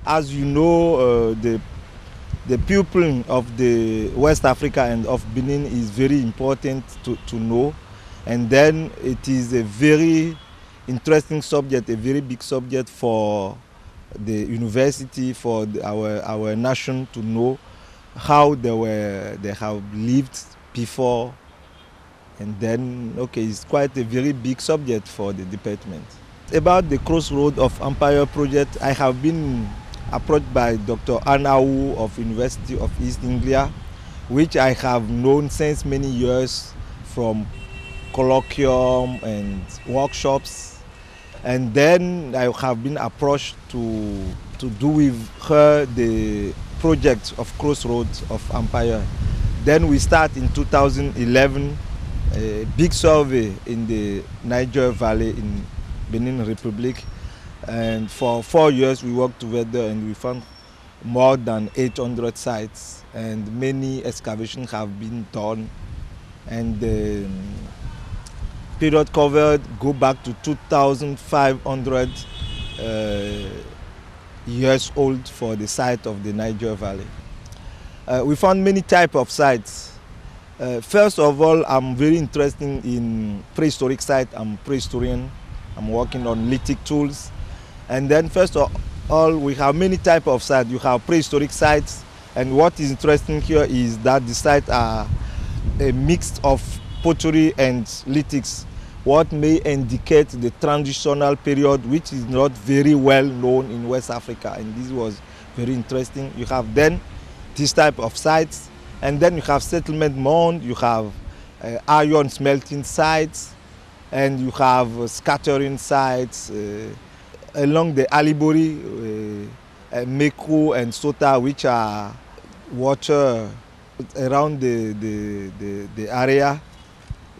As you know, the people of the West Africa and of Benin is very important to know. And then it is a very interesting subject, a very big subject for the university, for our nation to know how they have lived before. And then, okay, it's quite a very big subject for the department. About the Crossroad of Empire project, I have been approached by Dr. Anau of University of East Anglia, which I have known since many years from colloquium and workshops. And then I have been approached to do with her the project of Crossroads of Empire. Then we start in 2011 a big survey in the Niger Valley in Benin Republic. And for 4 years we worked together and we found more than 800 sites and many excavations have been done. And the period covered go back to 2,500 years old for the site of the Niger Valley. We found many types of sites. First of all, I'm very interested in prehistoric sites. I'm prehistorian. I'm working on lithic tools. And then first of all, we have many types of sites. You have prehistoric sites. And what is interesting here is that the sites are a mix of pottery and lithics, what may indicate the transitional period, which is not very well known in West Africa. And this was very interesting. You have then this type of sites. And then you have settlement mound, you have iron smelting sites, and you have scattering sites along the Alibori, Meku and Sota, which are water around the area.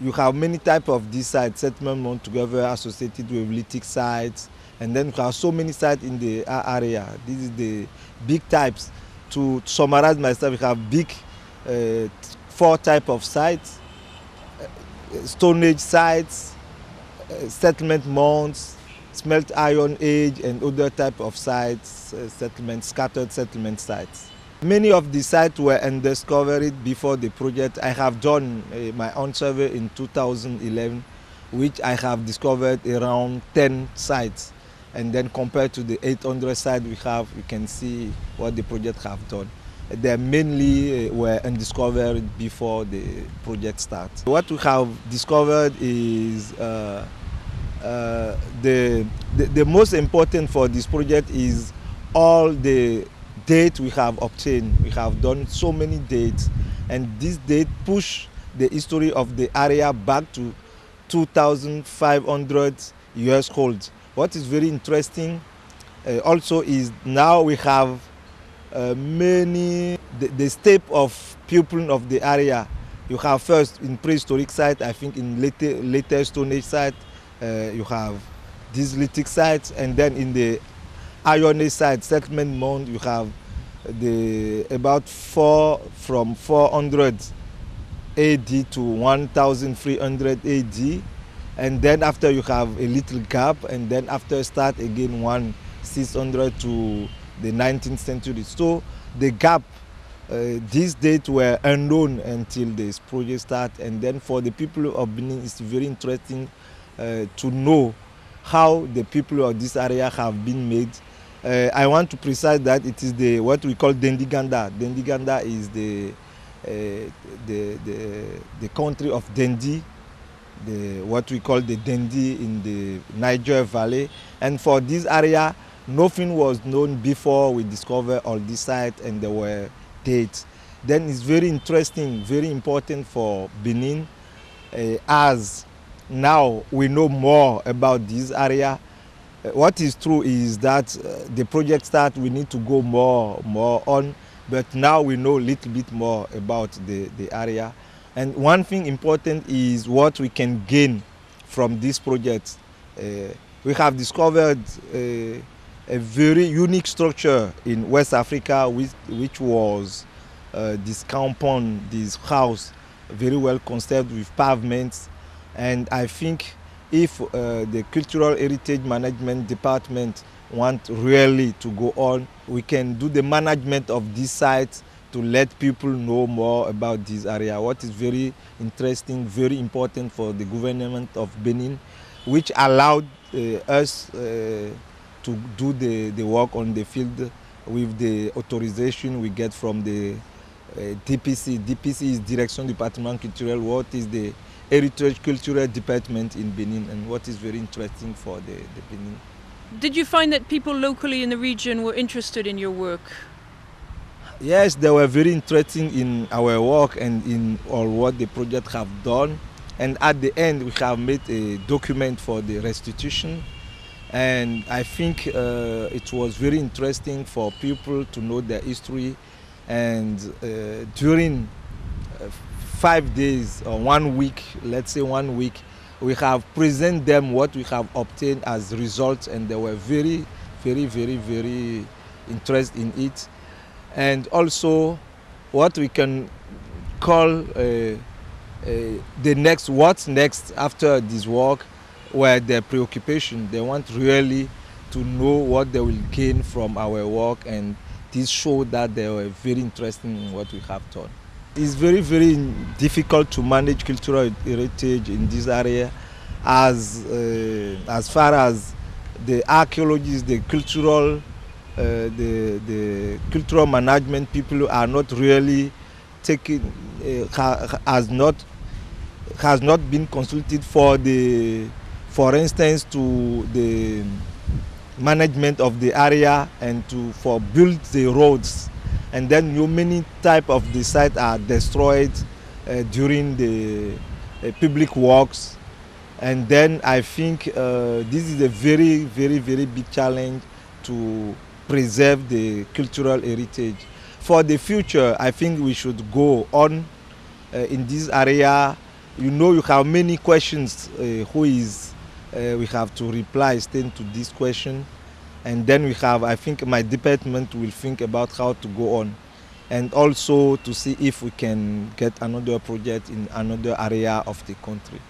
You have many types of these sites, settlement mound together associated with lithic sites, and then you have so many sites in the area. This is the big types. To summarize myself, you have big 4 types of sites: Stone Age sites, settlement mounds, smelt iron age, and other types of sites, scattered settlement sites. Many of the sites were undiscovered before the project. I have done my own survey in 2011, which I have discovered around 10 sites. And then compared to the 800 sites we have, you can see what the project have done. They mainly were undiscovered before the project starts. What we have discovered is the most important for this project is all the dates we have obtained. We have done so many dates, and this date push the history of the area back to 2,500 years old. What is very interesting also is now we have the step of people of the area. You have first in prehistoric site, I think in later Stone Age site, you have these lithic sites, and then in the Iron Age site, settlement mound, you have about from 400 AD to 1,300 AD. And then after you have a little gap, and then after start again 1,600 to the 19th century. So the gap, these dates were unknown until this project started. And then for the people of Benin, it's very interesting to know how the people of this area have been made. I want to precise that it is what we call Dendiganda. Dendiganda is the country of Dendi, what we call the Dendi in the Niger Valley. And for this area, nothing was known before we discovered all these sites and there were dates. Then it's very interesting, very important for Benin, as now we know more about this area. What is true is that the project start, we need to go more on, but now we know a little bit more about the area. And one thing important is what we can gain from this project. We have discovered a very unique structure in West Africa, which was this compound, this house, very well conserved with pavements. And I think if the Cultural Heritage Management Department want really to go on. We can do the management of these sites to let people know more about this area. What is very interesting, very important for the government of Benin, which allowed us to do the work on the field with the authorization we get from the DPC. DPC is Direction Département Culturel, what is the Heritage Cultural Department in Benin, and what is very interesting for the Benin. Did you find that people locally in the region were interested in your work? Yes, they were very interested in our work and in all what the project have done. And at the end, we have made a document for the restitution. And I think it was very interesting for people to know their history. And during 5 days or 1 week, let's say 1 week, we have presented them what we have obtained as results, and they were very, very, very, very interested in it. And also what we can call the next, what's next after this work, were their preoccupation. They want really to know what they will gain from our work, and this showed that they were very interested in what we have done. It's very, very difficult to manage cultural heritage in this area as far as the archaeologists, the cultural management people are not really taking, has not been consulted for instance, to the management of the area and for build the roads. And then many type of the sites are destroyed during the public works. And then I think this is a very, very, very big challenge to preserve the cultural heritage. For the future, I think we should go on in this area. You have many questions we have to reply to this question. And then I think my department will think about how to go on, and also to see if we can get another project in another area of the country.